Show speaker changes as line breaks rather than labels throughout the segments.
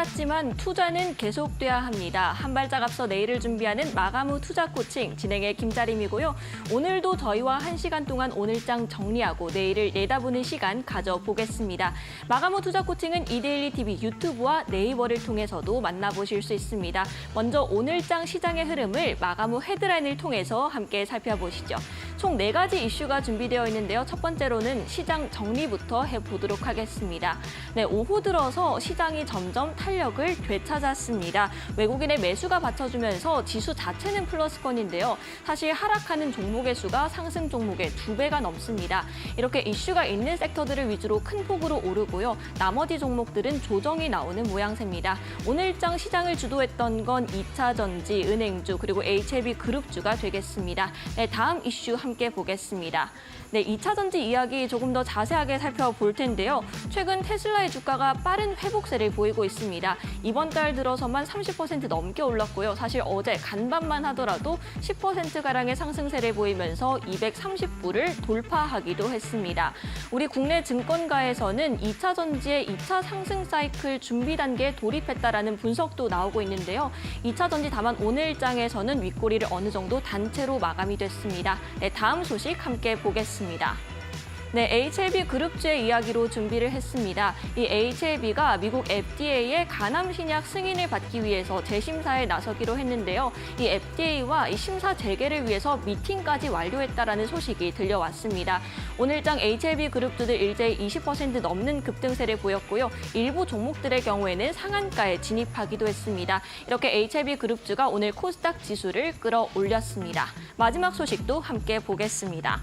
끝났지만 투자는 계속돼야 합니다. 한 발짝 앞서 내일을 준비하는 마감 후 투자 코칭 진행의 김자림이고요. 오늘도 저희와 1시간 동안 오늘장 정리하고 내일을 내다보는 시간 가져보겠습니다. 마감 후 투자 코칭은 이데일리 TV 유튜브와 네이버를 통해서도 만나보실 수 있습니다. 먼저 오늘장 시장의 흐름을 마감 후 헤드라인을 통해서 함께 살펴보시죠. 총 4가지 이슈가 준비되어 있는데요. 첫 번째로는 시장 정리부터 해보도록 하겠습니다. 네, 오후 들어서 시장이 점점 탄력을 되찾았습니다. 외국인의 매수가 받쳐주면서 지수 자체는 플러스권인데요. 사실 하락하는 종목의 수가 상승 종목의 2배가 넘습니다. 이렇게 이슈가 있는 섹터들을 위주로 큰 폭으로 오르고요. 나머지 종목들은 조정이 나오는 모양새입니다. 오늘장 시장을 주도했던 건 2차전지, 은행주, 그리고 HLB 그룹주가 되겠습니다. 네, 다음 이슈 함께 보겠습니다. 네, 2차전지 이야기 조금 더 자세하게 살펴볼 텐데요. 최근 테슬라의 주가가 빠른 회복세를 보이고 있습니다. 이번 달 들어서만 30% 넘게 올랐고요. 사실 어제 간밤만 하더라도 10%가량의 상승세를 보이면서 230불을 돌파하기도 했습니다. 우리 국내 증권가에서는 2차전지의 2차 상승 사이클 준비 단계에 돌입했다라는 분석도 나오고 있는데요. 2차전지 다만 오늘장에서는 윗꼬리를 어느 정도 단체로 마감이 됐습니다. 네, 다음 소식 함께 보겠습니다. 네, HLB 그룹주의 이야기로 준비를 했습니다. 이 HLB가 미국 FDA의 간암 신약 승인을 받기 위해서 재심사에 나서기로 했는데요. 이 FDA와 이 심사 재개를 위해서 미팅까지 완료했다라는 소식이 들려왔습니다. 오늘장 HLB 그룹주들 일제히 20% 넘는 급등세를 보였고요. 일부 종목들의 경우에는 상한가에 진입하기도 했습니다. 이렇게 HLB 그룹주가 오늘 코스닥 지수를 끌어올렸습니다. 마지막 소식도 함께 보겠습니다.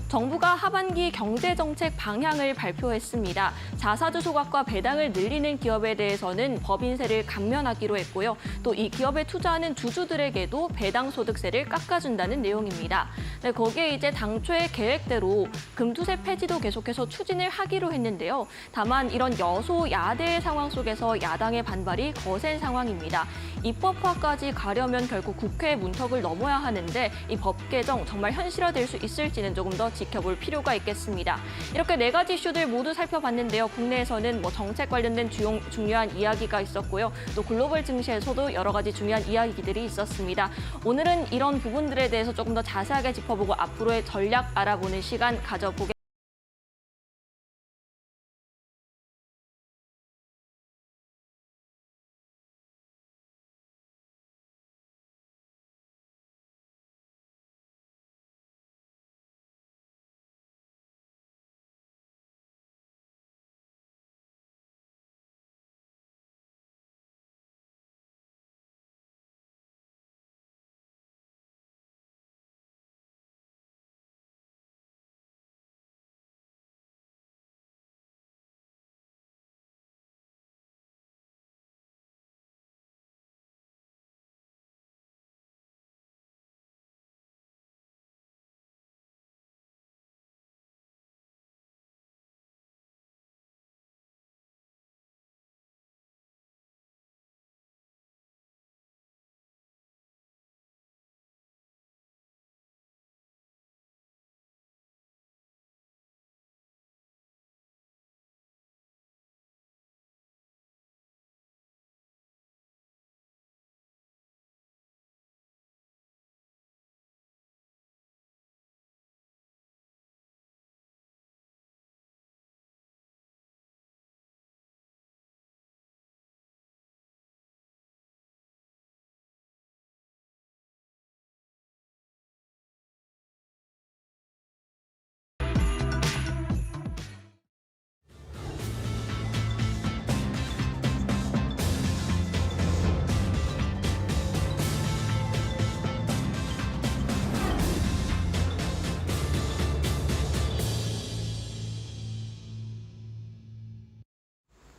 정부가 하반기 경제정책 방향을 발표했습니다. 자사주 소각과 배당을 늘리는 기업에 대해서는 법인세를 감면하기로 했고요. 또 이 기업에 투자하는 주주들에게도 배당 소득세를 깎아준다는 내용입니다. 네, 거기에 이제 당초의 계획대로 금투세 폐지도 계속해서 추진을 하기로 했는데요. 다만 이런 여소야대의 상황 속에서 야당의 반발이 거센 상황입니다. 입법화까지 가려면 결국 국회 문턱을 넘어야 하는데 이 법 개정 정말 현실화될 수 있을지는 조금 더 지켜볼 필요가 있겠습니다. 이렇게 4가지 이슈들 모두 살펴봤는데요. 국내에서는 정책 관련된 중요한 이야기가 있었고요. 또 글로벌 증시에서도 여러 가지 중요한 이야기들이 있었습니다. 오늘은 이런 부분들에 대해서 조금 더 자세하게 짚어보고 앞으로의 전략 알아보는 시간 가져보겠습니다.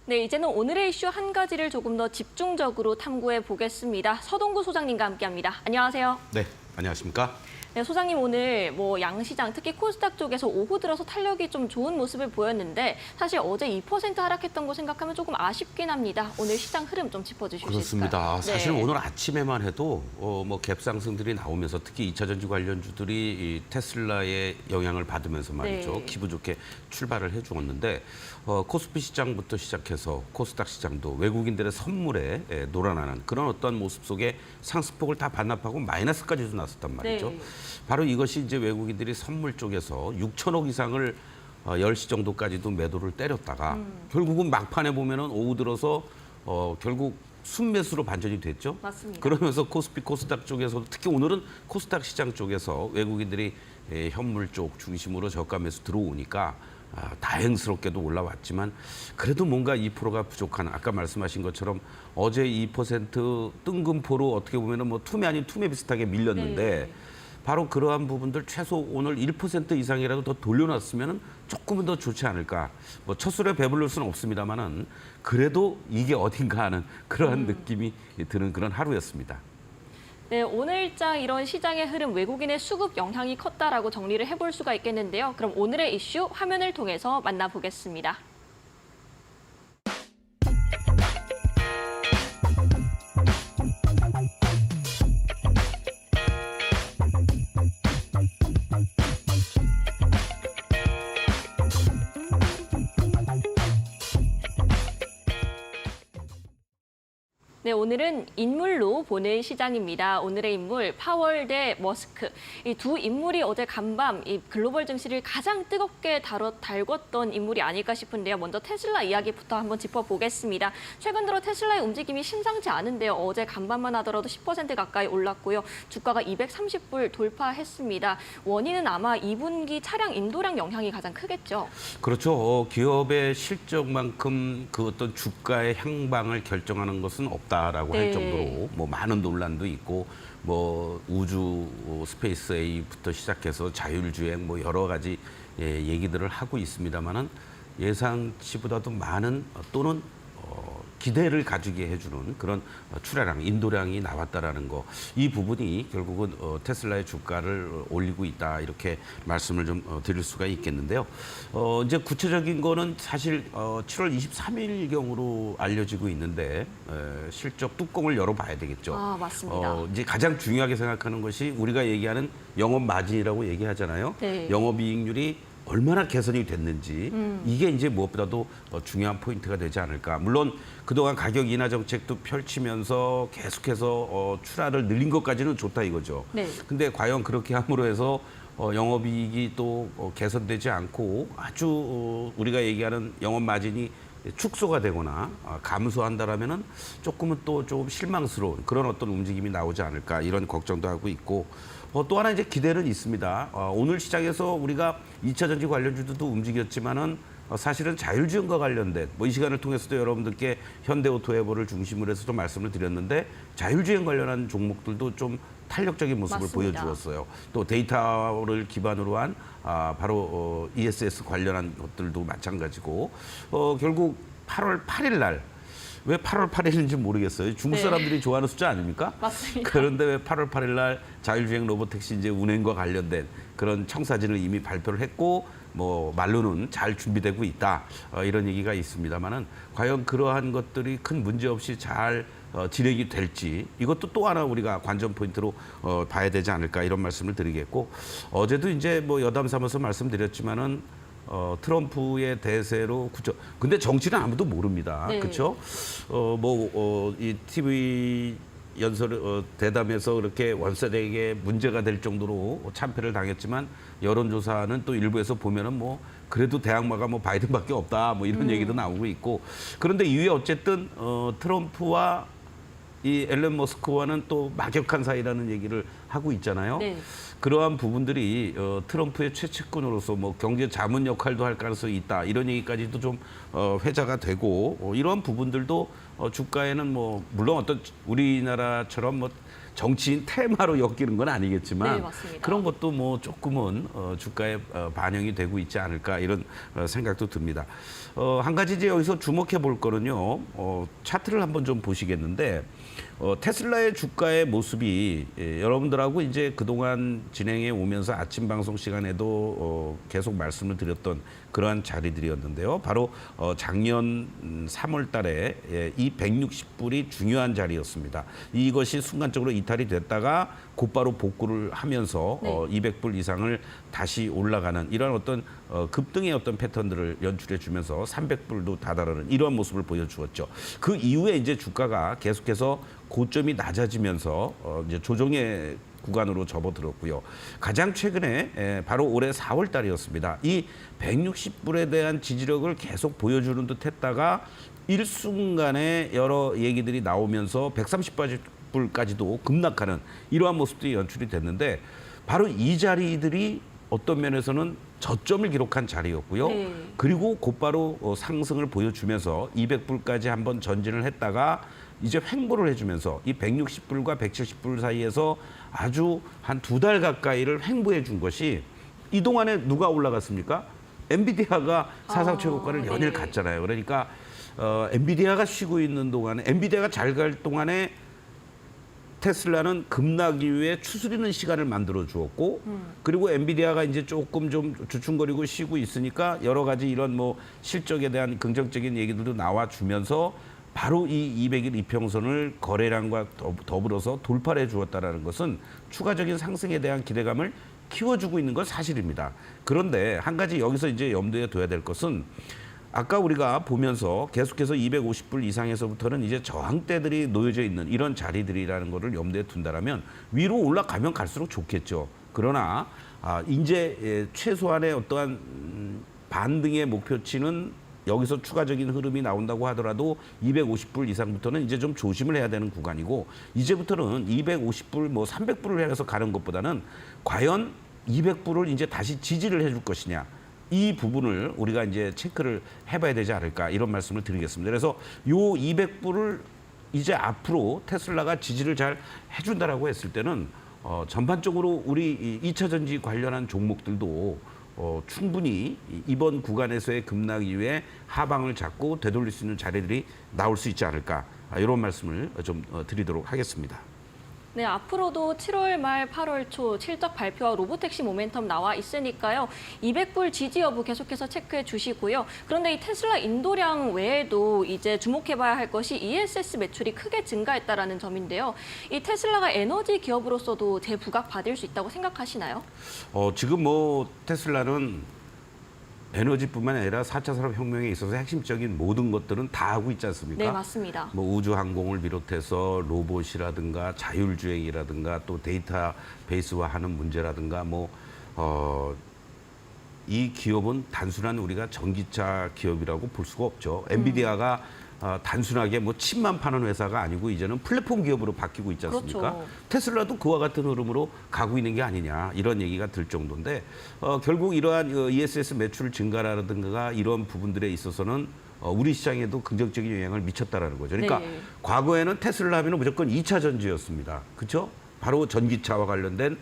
네, 이제는 오늘의 이슈 한 가지를 조금 더 집중적으로 탐구해 보겠습니다. 서동구 소장님과 함께합니다. 안녕하세요.
네, 안녕하십니까?
네, 소장님 오늘 뭐 양시장 특히 코스닥 쪽에서 오후 들어서 탄력이 좀 좋은 모습을 보였는데 사실 어제 2% 하락했던 거 생각하면 조금 아쉽긴 합니다. 오늘 시장 흐름 좀 짚어주실 수 있을까요?
그렇습니다. 사실
네.
오늘 아침에만 해도 뭐 갭상승들이 나오면서 특히 2차 전지 관련주들이 이 테슬라의 영향을 받으면서 말이죠.
네.
기분 좋게 출발을 해주었는데 코스피 시장부터 시작해서 코스닥 시장도 외국인들의 선물에 놀아나는 그런 어떤 모습 속에 상승폭을 다 반납하고 마이너스까지도 났었단 말이죠.
네.
바로 이것이 이제 외국인들이 선물 쪽에서 6천억 이상을 10시 정도까지도 매도를 때렸다가 결국은 막판에 보면은 오후 들어서 결국 순매수로 반전이 됐죠.
맞습니다.
그러면서 코스피 코스닥 쪽에서도 특히 오늘은 코스닥 시장 쪽에서 외국인들이 현물 쪽 중심으로 저가 매수 들어오니까 다행스럽게도 올라왔지만 그래도 뭔가 2%가 부족한 아까 말씀하신 것처럼 어제 2% 뜬금포로 어떻게 보면은 뭐 투매 아닌 투매 비슷하게 밀렸는데
네.
바로 그러한 부분들 최소 오늘 1% 이상이라도 더 돌려놨으면 조금은 더 좋지 않을까. 뭐 첫술에 배부를 수는 없습니다만은 그래도 이게 어딘가 하는 그러한 느낌이 드는 그런 하루였습니다.
네, 오늘장 이런 시장의 흐름 외국인의 수급 영향이 컸다라고 정리를 해볼 수가 있겠는데요. 그럼 오늘의 이슈 화면을 통해서 만나보겠습니다. 네, 오늘은 인물로 보는 시장입니다. 오늘의 인물 파월 대 머스크. 이 두 인물이 어제 간밤 이 글로벌 증시를 가장 뜨겁게 달궜던 인물이 아닐까 싶은데요. 먼저 테슬라 이야기부터 한번 짚어보겠습니다. 최근 들어 테슬라의 움직임이 심상치 않은데요. 어제 간밤만 하더라도 10% 가까이 올랐고요. 주가가 230불 돌파했습니다. 원인은 아마 2분기 차량 인도량 영향이 가장 크겠죠.
그렇죠. 기업의 실적만큼 그 어떤 주가의 향방을 결정하는 것은 없다라고 할
네.
정도로 뭐 많은 논란도 있고 뭐 우주 스페이스 A부터 시작해서 자율주행 뭐 여러 가지 얘기들을 하고 있습니다만은 예상치보다도 많은 또는 기대를 가지게 해주는 그런 출하량, 인도량이 나왔다라는 거. 이 부분이 결국은 테슬라의 주가를 올리고 있다 이렇게 말씀을 좀 드릴 수가 있겠는데요. 이제 구체적인 거는 사실 7월 23일경으로 알려지고 있는데 실적 뚜껑을 열어봐야 되겠죠.
아, 맞습니다.
이제 가장 중요하게 생각하는 것이 우리가 얘기하는 영업 마진이라고 얘기하잖아요.
네.
영업이익률이 얼마나 개선이 됐는지 이게 이제 무엇보다도 중요한 포인트가 되지 않을까. 물론 그동안 가격 인하 정책도 펼치면서 계속해서 출하를 늘린 것까지는 좋다 이거죠.
네.
근데 과연 그렇게 함으로 해서 영업이익이 또 개선되지 않고 아주 우리가 얘기하는 영업 마진이 축소가 되거나 감소한다라면은 조금은 또 좀 실망스러운 그런 어떤 움직임이 나오지 않을까 이런 걱정도 하고 있고 또 하나 이제 기대는 있습니다. 오늘 시장에서 우리가 2차 전지 관련주들도 움직였지만은 사실은 자율주행과 관련된 뭐 이 시간을 통해서도 여러분들께 현대오토에버를 중심으로 해서 좀 말씀을 드렸는데 자율주행 관련한 종목들도 좀 탄력적인 모습을
맞습니다.
보여주었어요. 또 데이터를 기반으로 한 바로 ESS 관련한 것들도 마찬가지고 결국 8월 8일 날 왜 8월 8일인지 모르겠어요. 중국
네.
사람들이 좋아하는 숫자 아닙니까?
맞습니다.
그런데 왜 8월 8일 날 자율주행 로보택시 이제 운행과 관련된 그런 청사진을 이미 발표를 했고 뭐 말로는 잘 준비되고 있다 이런 얘기가 있습니다만은 과연 그러한 것들이 큰 문제 없이 잘 진행이 될지 이것도 또 하나 우리가 관전 포인트로 봐야 되지 않을까 이런 말씀을 드리겠고 어제도 이제 뭐 여담 삼아서 말씀드렸지만은 트럼프의 대세로 그죠. 근데 정치는 아무도 모릅니다.
네.
그렇죠? 이 TV 연설 대담에서 그렇게 원세대에게 문제가 될 정도로 참패를 당했지만 여론조사는 또 일부에서 보면은 뭐 그래도 대항마가 뭐 바이든밖에 없다 뭐 이런 얘기도 나오고 있고 그런데 이후에 어쨌든 트럼프와 이 앨런 머스크와는 또 막역한 사이라는 얘기를 하고 있잖아요.
네.
그러한 부분들이 트럼프의 최측근으로서 뭐 경제 자문 역할도 할 가능성이 있다 이런 얘기까지도 좀 회자가 되고 이러한 부분들도 주가에는 뭐 물론 어떤 우리나라처럼 뭐 정치인 테마로 엮이는 건 아니겠지만
네, 맞습니다.
그런 것도 뭐 조금은 주가에 반영이 되고 있지 않을까 이런 생각도 듭니다. 한 가지 이제 여기서 주목해 볼 거는요. 차트를 한번 좀 보시겠는데 테슬라의 주가의 모습이 여러분들하고 이제 그동안 진행해 오면서 아침 방송 시간에도 계속 말씀을 드렸던 그러한 자리들이었는데요. 바로 작년 3월 달에 이 160불이 중요한 자리였습니다. 이것이 순간적으로 이탈이 됐다가 곧바로 복구를 하면서
네.
200불 이상을 다시 올라가는 이런 어떤 급등의 어떤 패턴들을 연출해 주면서 300불도 다다르는 이러한 모습을 보여주었죠. 그 이후에 이제 주가가 계속해서 고점이 낮아지면서 이제 조정의 구간으로 접어들었고요. 가장 최근에 바로 올해 4월 달이었습니다. 이 160불에 대한 지지력을 계속 보여주는 듯 했다가 일순간에 여러 얘기들이 나오면서 130불까지도 급락하는 이러한 모습들이 연출이 됐는데 바로 이 자리들이 어떤 면에서는 저점을 기록한 자리였고요.
네.
그리고 곧바로 상승을 보여주면서 200불까지 한번 전진을 했다가 이제 횡보를 해주면서 이 160불과 170불 사이에서 아주 한 2달 가까이를 횡보해 준 것이 이 동안에 누가 올라갔습니까? 엔비디아가 사상 최고가를 연일
네.
갔잖아요. 그러니까 엔비디아가 쉬고 있는 동안에 엔비디아가 잘 갈 동안에 테슬라는 급락 이후에 추스리는 시간을 만들어 주었고 그리고 엔비디아가 이제 조금 좀 주춤거리고 쉬고 있으니까 여러 가지 이런 뭐 실적에 대한 긍정적인 얘기들도 나와 주면서 바로 이 200일 이평선을 거래량과 더불어서 돌파해 주었다라는 것은 추가적인 상승에 대한 기대감을 키워주고 있는 건 사실입니다. 그런데 한 가지 여기서 이제 염두에 둬야 될 것은 아까 우리가 보면서 계속해서 250불 이상에서부터는 이제 저항대들이 놓여져 있는 이런 자리들이라는 것을 염두에 둔다라면 위로 올라가면 갈수록 좋겠죠. 그러나 이제 최소한의 어떠한 반등의 목표치는 여기서 추가적인 흐름이 나온다고 하더라도 250불 이상부터는 이제 좀 조심을 해야 되는 구간이고 이제부터는 250불 뭐 300불을 향해서 가는 것보다는 과연 200불을 이제 다시 지지를 해줄 것이냐. 이 부분을 우리가 이제 체크를 해봐야 되지 않을까 이런 말씀을 드리겠습니다. 그래서 요 200불을 이제 앞으로 테슬라가 지지를 잘 해준다라고 했을 때는 전반적으로 우리 2차 전지 관련한 종목들도 충분히 이번 구간에서의 급락 이후에 하방을 잡고 되돌릴 수 있는 자리들이 나올 수 있지 않을까 이런 말씀을 좀 드리도록 하겠습니다.
네, 앞으로도 7월 말 8월 초 실적 발표와 로보택시 모멘텀 나와 있으니까요. 200불 지지 여부 계속해서 체크해 주시고요. 그런데 이 테슬라 인도량 외에도 이제 주목해봐야 할 것이 ESS 매출이 크게 증가했다라는 점인데요. 이 테슬라가 에너지 기업으로서도 재부각 받을 수 있다고 생각하시나요?
지금 뭐 테슬라는 에너지뿐만 아니라 4차 산업혁명에 있어서 핵심적인 모든 것들은 다 하고 있지 않습니까?
네, 맞습니다.
뭐 우주항공을 비롯해서 로봇이라든가 자율주행이라든가 또 데이터베이스화하는 문제라든가 이 기업은 단순한 우리가 전기차 기업이라고 볼 수가 없죠. 엔비디아가 단순하게 뭐 칩만 파는 회사가 아니고 이제는 플랫폼 기업으로 바뀌고 있지 않습니까?
그렇죠.
테슬라도 그와 같은 흐름으로 가고 있는 게 아니냐 이런 얘기가 들 정도인데 결국 이러한 ESS 매출 증가라든가 이런 부분들에 있어서는 우리 시장에도 긍정적인 영향을 미쳤다라는 거죠. 그러니까
네.
과거에는 테슬라 하면 무조건 2차 전지였습니다. 그렇죠? 바로 전기차와 관련된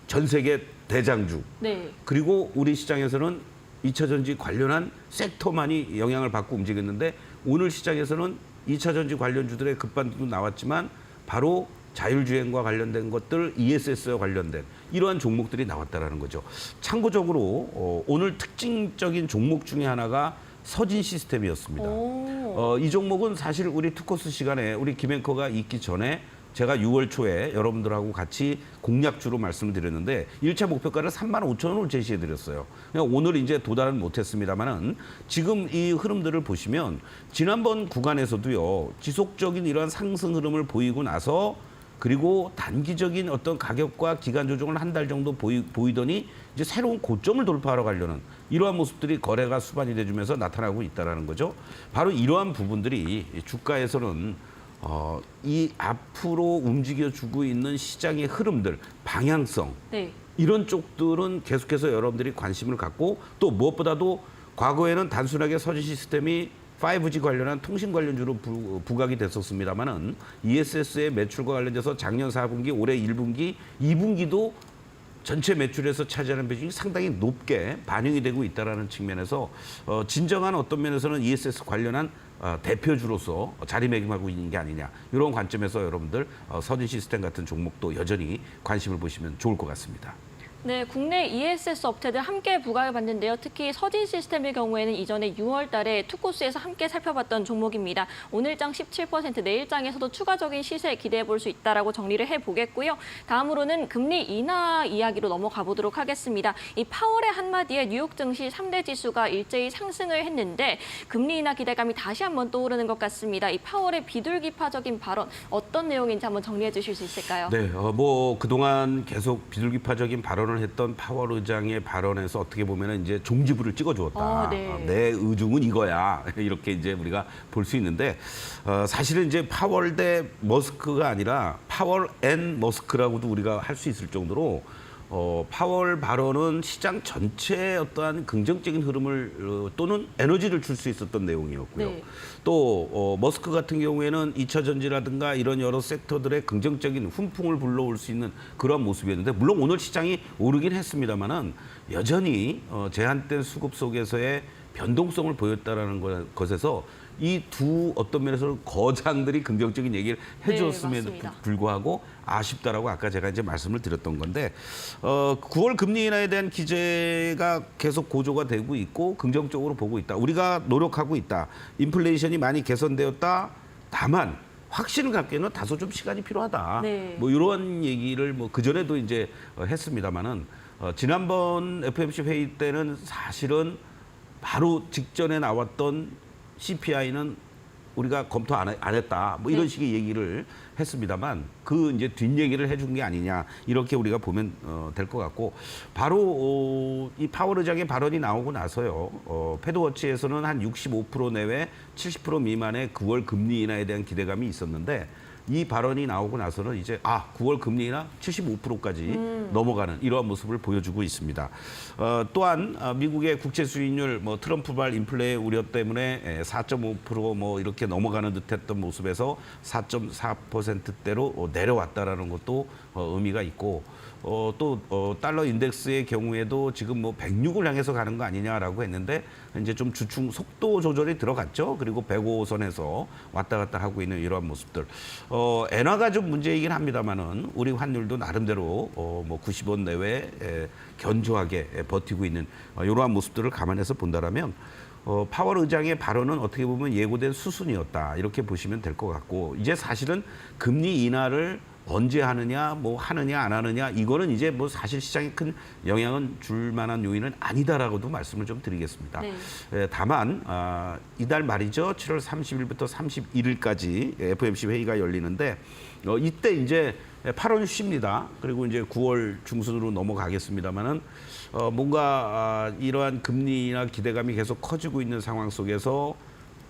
전 세계 대장주.
네.
그리고 우리 시장에서는 2차 전지 관련한 섹터만이 영향을 받고 움직였는데 오늘 시장에서는 2차 전지 관련주들의 급반등도 나왔지만 바로 자율주행과 관련된 것들, ESS와 관련된 이러한 종목들이 나왔다라는 거죠. 참고적으로 오늘 특징적인 종목 중에 하나가 서진 시스템이었습니다. 이 종목은 사실 우리 투코스 시간에 우리 김앵커가 있기 전에 제가 6월 초에 여러분들하고 같이 공략주로 말씀을 드렸는데 1차 목표가를 35,000원을 제시해 드렸어요. 오늘 이제 도달은 못했습니다만은 지금 이 흐름들을 보시면 지난번 구간에서도요 지속적인 이러한 상승 흐름을 보이고 나서 그리고 단기적인 어떤 가격과 기간 조정을 한 달 정도 보이더니 이제 새로운 고점을 돌파하러 가려는 이러한 모습들이 거래가 수반이 돼주면서 나타나고 있다는 거죠. 바로 이러한 부분들이 주가에서는 이 앞으로 움직여주고 있는 시장의 흐름들, 방향성
네.
이런 쪽들은 계속해서 여러분들이 관심을 갖고 또 무엇보다도 과거에는 단순하게 서진 시스템이 5G 관련한 통신 관련주로 부각이 됐었습니다만은 ESS의 매출과 관련돼서 작년 4분기, 올해 1분기, 2분기도 전체 매출에서 차지하는 비중이 상당히 높게 반영이 되고 있다는 측면에서 진정한 어떤 면에서는 ESS 관련한 대표주로서 자리매김하고 있는 게 아니냐 이런 관점에서 여러분들 서진 시스템 같은 종목도 여전히 관심을 보시면 좋을 것 같습니다.
네, 국내 ESS 업체들 함께 부각을 받는데요. 특히 서진 시스템의 경우에는 이전에 6월 달에 투코스에서 함께 살펴봤던 종목입니다. 오늘장 17%, 내일장에서도 추가적인 시세 기대해 볼 수 있다라고 정리를 해보겠고요. 다음으로는 금리 인하 이야기로 넘어가 보도록 하겠습니다. 이 파월의 한마디에 뉴욕 증시 3대 지수가 일제히 상승을 했는데 금리 인하 기대감이 다시 한번 떠오르는 것 같습니다. 이 파월의 비둘기파적인 발언 어떤 내용인지 한번 정리해 주실 수 있을까요?
네, 뭐 그동안 계속 비둘기파적인 발언을 했던 파월 의장의 발언에서 어떻게 보면은 이제 종지부를 찍어주었다.
네.
내 의중은 이거야. 이렇게 이제 우리가 볼 수 있는데 사실은 이제 파월 대 머스크가 아니라 파월 앤 머스크라고도 우리가 할 수 있을 정도로 파월 발언은 시장 전체에 어떠한 긍정적인 흐름을 또는 에너지를 줄 수 있었던 내용이었고요.
네.
또 머스크 같은 경우에는 2차 전지라든가 이런 여러 섹터들의 긍정적인 훈풍을 불러올 수 있는 그런 모습이었는데 물론 오늘 시장이 오르긴 했습니다만은 여전히 제한된 수급 속에서의 변동성을 보였다라는 것에서 이 두 어떤 면에서는 거장들이 긍정적인 얘기를 해줬음에도
맞습니다.
불구하고 아쉽다라고 아까 제가 이제 말씀을 드렸던 건데 9월 금리 인하에 대한 기제가 계속 고조가 되고 있고 긍정적으로 보고 있다. 우리가 노력하고 있다. 인플레이션이 많이 개선되었다. 다만 확신을 갖기에는 다소 좀 시간이 필요하다.
네.
뭐 이런 얘기를 뭐 그전에도 이제 했습니다마는 지난번 FOMC 회의 때는 사실은 바로 직전에 나왔던 CPI는 우리가 검토 안 했다. 뭐 이런
네.
식의 얘기를 했습니다만 그 이제 뒷얘기를 해준 게 아니냐 이렇게 우리가 보면 될 것 같고 바로 이 파월 의장의 발언이 나오고 나서요. 패드워치에서는 한 65% 내외 70% 미만의 9월 금리 인하에 대한 기대감이 있었는데 이 발언이 나오고 나서는 이제 9월 금리 인하 75%까지 넘어가는 이러한 모습을 보여주고 있습니다. 또한 미국의 국채 수익률 뭐 트럼프발 인플레 우려 때문에 4.5% 이렇게 넘어가는 듯했던 모습에서 4.4%대로 내려왔다라는 것도 의미가 있고 또 달러 인덱스의 경우에도 지금 뭐 106을 향해서 가는 거 아니냐라고 했는데 이제 좀 주춤 속도 조절이 들어갔죠. 그리고 105선에서 왔다 갔다 하고 있는 이러한 모습들. 엔화가 좀 문제이긴 합니다만은 우리 환율도 나름대로 뭐 90원 내외 견조하게 버티고 있는 이러한 모습들을 감안해서 본다라면 파월 의장의 발언은 어떻게 보면 예고된 수순이었다 이렇게 보시면 될 것 같고 이제 사실은 금리 인하를 언제 하느냐, 뭐 하느냐 안 하느냐 이거는 이제 뭐 사실 시장에 큰 영향은 줄 만한 요인은 아니다라고도 말씀을 좀 드리겠습니다.
네.
다만 이달 말이죠. 7월 30일부터 31일까지 FOMC 회의가 열리는데 이때 이제 8월 쉽니다. 그리고 이제 9월 중순으로 넘어가겠습니다만은 뭔가 이러한 금리나 기대감이 계속 커지고 있는 상황 속에서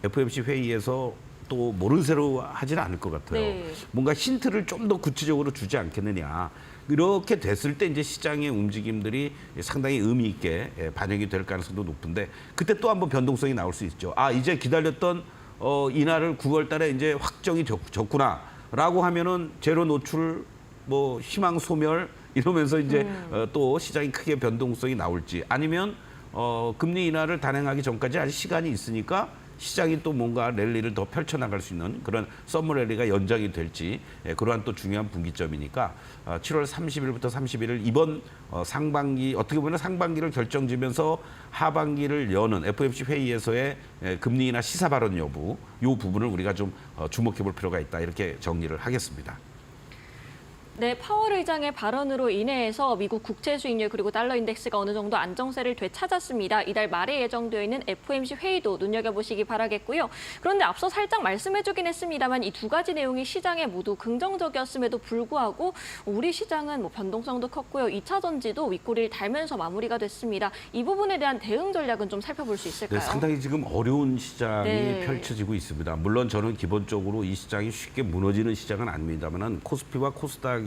FOMC 회의에서 또 모른새로 하지는 않을 것 같아요.
네.
뭔가 힌트를 좀 더 구체적으로 주지 않겠느냐. 이렇게 됐을 때 이제 시장의 움직임들이 상당히 의미 있게 반영이 될 가능성도 높은데 그때 또 한번 변동성이 나올 수 있죠. 이제 기다렸던 인하를 9월 달에 이제 확정이 졌구나라고 하면은 제로 노출 뭐 희망 소멸 이러면서 이제 또 시장이 크게 변동성이 나올지 아니면 금리 인하를 단행하기 전까지 아직 시간이 있으니까 시장이 또 뭔가 랠리를 더 펼쳐나갈 수 있는 그런 썸머 랠리가 연장이 될지 그러한 또 중요한 분기점이니까 7월 30일부터 31일 이번 상반기 어떻게 보면 상반기를 결정지면서 하반기를 여는 FOMC 회의에서의 금리 인하 시사 발언 여부 이 부분을 우리가 좀 주목해 볼 필요가 있다 이렇게 정리를 하겠습니다.
네, 파월 의장의 발언으로 인해서 미국 국채 수익률 그리고 달러 인덱스가 어느 정도 안정세를 되찾았습니다. 이달 말에 예정되어 있는 FOMC 회의도 눈여겨보시기 바라겠고요. 그런데 앞서 살짝 말씀해주긴 했습니다만 이 두 가지 내용이 시장에 모두 긍정적이었음에도 불구하고 우리 시장은 뭐 변동성도 컸고요. 2차 전지도 윗꼬리를 달면서 마무리가 됐습니다. 이 부분에 대한 대응 전략은 좀 살펴볼 수 있을까요?
네, 상당히 지금 어려운 시장이
네.
펼쳐지고 있습니다. 물론 저는 기본적으로 이 시장이 쉽게 무너지는 시장은 아닙니다만 코스피와 코스닥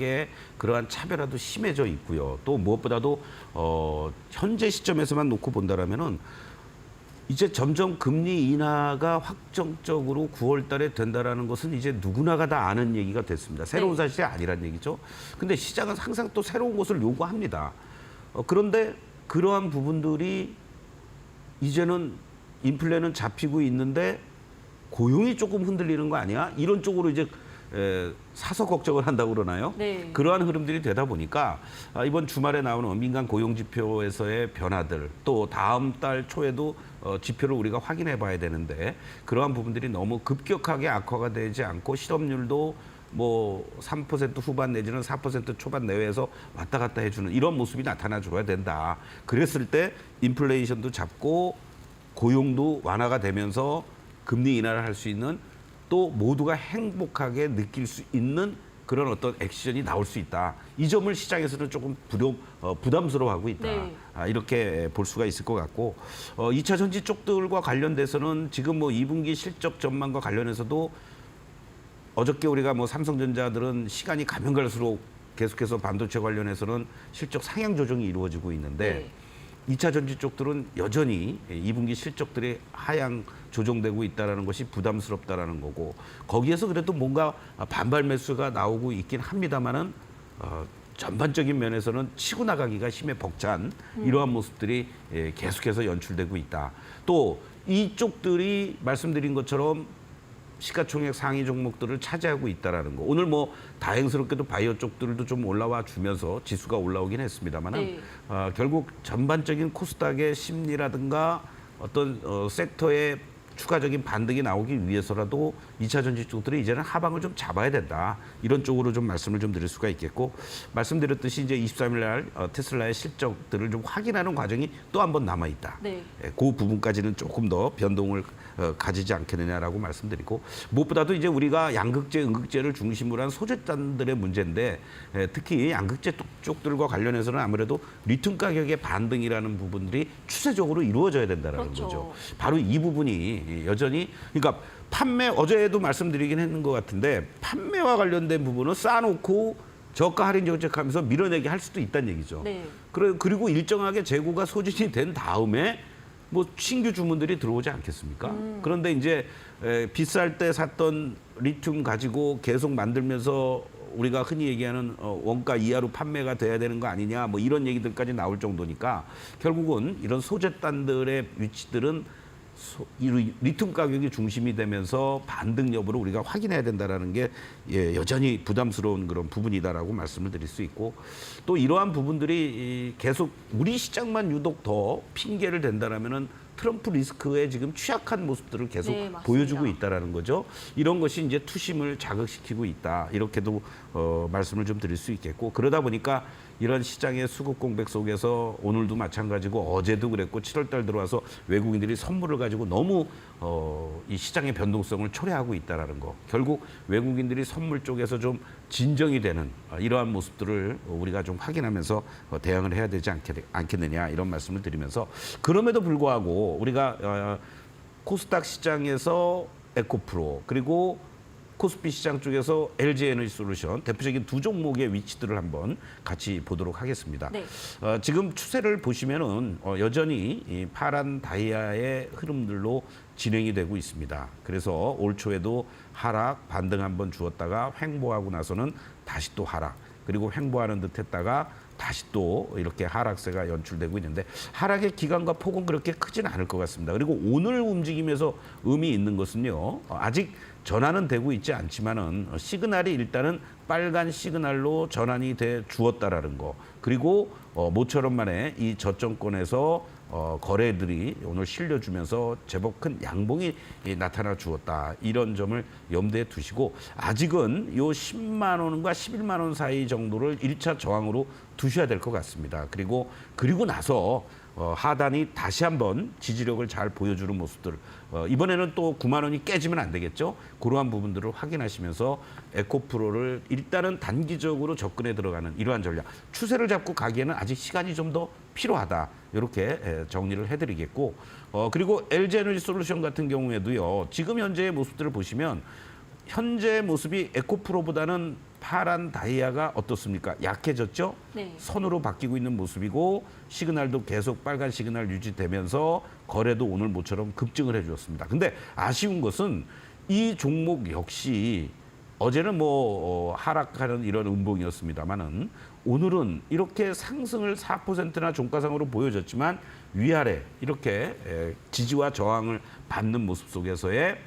그러한 차별화도 심해져 있고요. 또 무엇보다도 현재 시점에서만 놓고 본다라면은 이제 점점 금리 인하가 확정적으로 9월 달에 된다라는 것은 이제 누구나가 다 아는 얘기가 됐습니다. 새로운
네.
사실이 아니란 얘기죠. 근데 시장은 항상 또 새로운 것을 요구합니다. 그런데 그러한 부분들이 이제는 인플레는 잡히고 있는데 고용이 조금 흔들리는 거 아니야? 이런 쪽으로 이제 사서 걱정을 한다고 그러나요?
네.
그러한 흐름들이 되다 보니까 이번 주말에 나오는 민간 고용 지표에서의 변화들 또 다음 달 초에도 지표를 우리가 확인해 봐야 되는데 그러한 부분들이 너무 급격하게 악화가 되지 않고 실업률도 뭐 3% 후반 내지는 4% 초반 내외에서 왔다 갔다 해주는 이런 모습이 나타나 줘야 된다. 그랬을 때 인플레이션도 잡고 고용도 완화가 되면서 금리 인하를 할 수 있는 또 모두가 행복하게 느낄 수 있는 그런 어떤 액션이 나올 수 있다. 이 점을 시장에서는 조금 부담스러워하고 있다.
네.
이렇게 볼 수가 있을 것 같고 2차 전지 쪽들과 관련돼서는 지금 뭐 2분기 실적 전망과 관련해서도 어저께 우리가 뭐 삼성전자들은 시간이 가면 갈수록 계속해서 반도체 관련해서는 실적 상향 조정이 이루어지고 있는데
네.
2차 전지 쪽들은 여전히 2분기 실적들이 하향 조정되고 있다는 것이 부담스럽다라는 거고 거기에서 그래도 뭔가 반발 매수가 나오고 있긴 합니다만은 전반적인 면에서는 치고 나가기가 힘에 벅찬 이러한 모습들이 계속해서 연출되고 있다. 또 이쪽들이 말씀드린 것처럼 시가총액 상위 종목들을 차지하고 있다라는 거. 오늘 뭐 다행스럽게도 바이오 쪽들도 좀 올라와 주면서 지수가 올라오긴 했습니다만은
네.
결국 전반적인 코스닥의 심리라든가 어떤 섹터의 추가적인 반등이 나오기 위해서라도 2차 전지 쪽들이 이제는 하방을 좀 잡아야 된다. 이런 쪽으로 좀 말씀을 좀 드릴 수가 있겠고 말씀드렸듯이 이제 23일 날 테슬라의 실적들을 좀 확인하는 과정이 또 한 번 남아 있다.
네.
그 부분까지는 조금 더 변동을 가지지 않겠느냐라고 말씀드리고 무엇보다도 이제 우리가 양극재, 음극재를 중심으로 한 소재단들의 문제인데 특히 양극재 쪽들과 관련해서는 아무래도 리튬 가격의 반등이라는 부분들이 추세적으로 이루어져야 된다는
그렇죠.
거죠. 바로 이 부분이 여전히 그러니까 판매 어제도 말씀드리긴 했는 것 같은데 판매와 관련된 부분은 쌓아놓고 저가 할인 정책하면서 밀어내게 할 수도 있다는 얘기죠.
네.
그리고 일정하게 재고가 소진이 된 다음에 뭐 신규 주문들이 들어오지 않겠습니까? 그런데 이제 비쌀 때 샀던 리튬 가지고 계속 만들면서 우리가 흔히 얘기하는 원가 이하로 판매가 돼야 되는 거 아니냐 뭐 이런 얘기들까지 나올 정도니까 결국은 이런 소재단들의 위치들은 이 리튬 가격이 중심이 되면서 반등 여부를 우리가 확인해야 된다라는 게 여전히 부담스러운 그런 부분이다라고 말씀을 드릴 수 있고 또 이러한 부분들이 계속 우리 시장만 유독 더 핑계를 댄다라면은 트럼프 리스크에 지금 취약한 모습들을 계속
네, 맞습니다.
보여주고 있다라는 거죠. 이런 것이 이제 투심을 자극시키고 있다. 이렇게도 말씀을 좀 드릴 수 있겠고 그러다 보니까 이런 시장의 수급 공백 속에서 오늘도 마찬가지고 어제도 그랬고 7월 달 들어와서 외국인들이 선물을 가지고 너무 이 시장의 변동성을 초래하고 있다라는 거. 결국 외국인들이 선물 쪽에서 좀 진정이 되는 이러한 모습들을 우리가 좀 확인하면서 대응을 해야 되지 않겠느냐 이런 말씀을 드리면서 그럼에도 불구하고 우리가 코스닥 시장에서 에코프로 그리고 코스피 시장 쪽에서 LG에너지솔루션 대표적인 두 종목의 위치들을 한번 같이 보도록 하겠습니다.
네.
지금 추세를 보시면은 여전히 이 파란 다이아의 흐름들로 진행이 되고 있습니다. 그래서 올 초에도 하락 반등 한번 주었다가 횡보하고 나서는 다시 또 하락 그리고 횡보하는 듯 했다가 다시 또 이렇게 하락세가 연출되고 있는데 하락의 기간과 폭은 그렇게 크지는 않을 것 같습니다. 그리고 오늘 움직임에서 의미 있는 것은요. 아직 전환은 되고 있지 않지만은 시그널이 일단은 빨간 시그널로 전환이 돼 주었다라는 거. 그리고 모처럼 만에 이 저점권에서 거래들이 오늘 실려주면서 제법 큰 양봉이 나타나 주었다. 이런 점을 염두에 두시고 아직은 요 10만 원과 11만 원 사이 정도를 1차 저항으로 두셔야 될 것 같습니다. 그리고 나서 하단이 다시 한번 지지력을 잘 보여주는 모습들 이번에는 또 9만 원이 깨지면 안 되겠죠. 그러한 부분들을 확인하시면서 에코프로를 일단은 단기적으로 접근해 들어가는 이러한 전략 추세를 잡고 가기에는 아직 시간이 좀 더 필요하다. 이렇게 정리를 해드리겠고 그리고 LG에너지솔루션 같은 경우에도요. 지금 현재의 모습들을 보시면 현재 모습이 에코프로보다는 파란 다이아가 어떻습니까? 약해졌죠?
네.
선으로 바뀌고 있는 모습이고 시그널도 계속 빨간 시그널 유지되면서 거래도 오늘 모처럼 급증을 해주었습니다. 근데 아쉬운 것은 이 종목 역시 어제는 하락하는 이런 음봉이었습니다만은 오늘은 이렇게 상승을 4%나 종가상으로 보여졌지만 위아래 이렇게 지지와 저항을 받는 모습 속에서의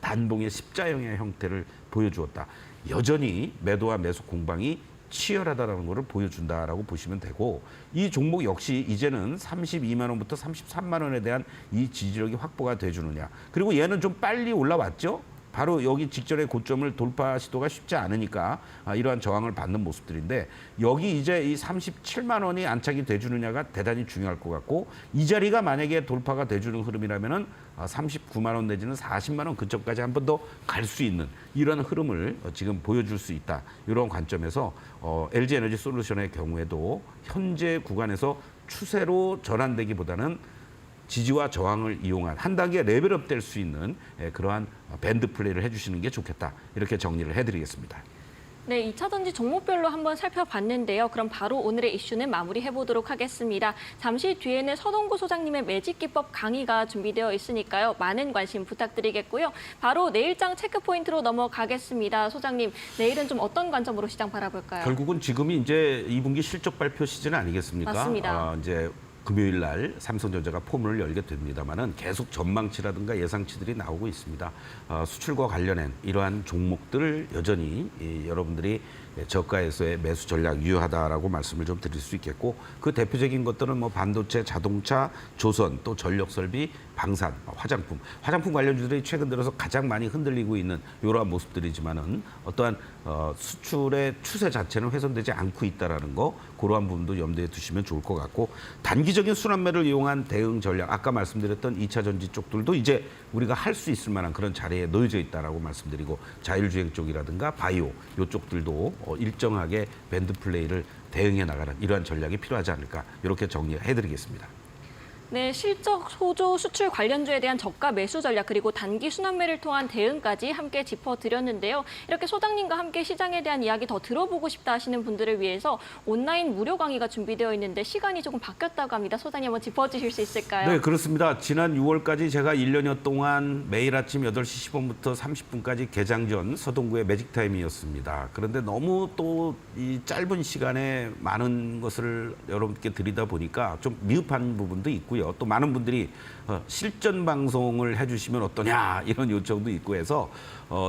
단봉의 십자형의 형태를 보여주었다. 여전히 매도와 매수 공방이 치열하다는 것을 보여준다라고 보시면 되고 이 종목 역시 이제는 32만 원부터 33만 원에 대한 이 지지력이 확보가 돼주느냐. 그리고 얘는 좀 빨리 올라왔죠. 바로 여기 직전의 고점을 돌파 시도가 쉽지 않으니까 이러한 저항을 받는 모습들인데 여기 이제 이 37만 원이 안착이 돼주느냐가 대단히 중요할 것 같고 이 자리가 만약에 돌파가 돼주는 흐름이라면은 39만 원 내지는 40만 원 근처까지 한 번 더 갈 수 있는 이런 흐름을 지금 보여줄 수 있다. 이런 관점에서 LG에너지솔루션의 경우에도 현재 구간에서 추세로 전환되기보다는 지지와 저항을 이용한 한 단계 레벨업 될 수 있는 그러한 밴드 플레이를 해주시는 게 좋겠다. 이렇게 정리를 해드리겠습니다.
네, 2차 전지 종목별로 한번 살펴봤는데요. 그럼 바로 오늘의 이슈는 마무리해보도록 하겠습니다. 잠시 뒤에는 서동구 소장님의 매직기법 강의가 준비되어 있으니까요. 많은 관심 부탁드리겠고요. 바로 내일장 체크포인트로 넘어가겠습니다. 소장님, 내일은 좀 어떤 관점으로 시장 바라볼까요?
결국은 지금이 이제 2분기 실적 발표 시즌 아니겠습니까?
맞습니다.
이제 금요일 날 삼성전자가 포문을 열게 됩니다만은 계속 전망치라든가 예상치들이 나오고 있습니다. 수출과 관련한 이러한 종목들 여전히 여러분들이 저가에서의 매수 전략 유효하다라고 말씀을 좀 드릴 수 있겠고 그 대표적인 것들은 반도체, 자동차, 조선, 또 전력설비, 방산, 화장품 관련주들이 최근 들어서 가장 많이 흔들리고 있는 이러한 모습들이지만은 어떠한 수출의 추세 자체는 훼손되지 않고 있다라는 거 그러한 부분도 염두에 두시면 좋을 것 같고 단기적인 순환매를 이용한 대응 전략 아까 말씀드렸던 2차 전지 쪽들도 이제 우리가 할 수 있을 만한 그런 자리에 놓여져 있다라고 말씀드리고 자율주행 쪽이라든가 바이오 이쪽들도 일정하게 밴드 플레이를 대응해 나가는 이러한 전략이 필요하지 않을까 이렇게 정리해드리겠습니다.
네, 실적 호조 수출 관련주에 대한 저가 매수 전략 그리고 단기 순환매를 통한 대응까지 함께 짚어드렸는데요. 이렇게 소장님과 함께 시장에 대한 이야기 더 들어보고 싶다 하시는 분들을 위해서 온라인 무료 강의가 준비되어 있는데 시간이 조금 바뀌었다고 합니다. 소장님 한번 짚어주실 수 있을까요?
네, 그렇습니다. 지난 6월까지 제가 1년여 동안 매일 아침 8시 10분부터 30분까지 개장 전 서동구의 매직타임이었습니다. 그런데 너무 또 이 짧은 시간에 많은 것을 여러분께 드리다 보니까 좀 미흡한 부분도 있고요. 또 많은 분들이 실전 방송을 해주시면 어떠냐 이런 요청도 있고 해서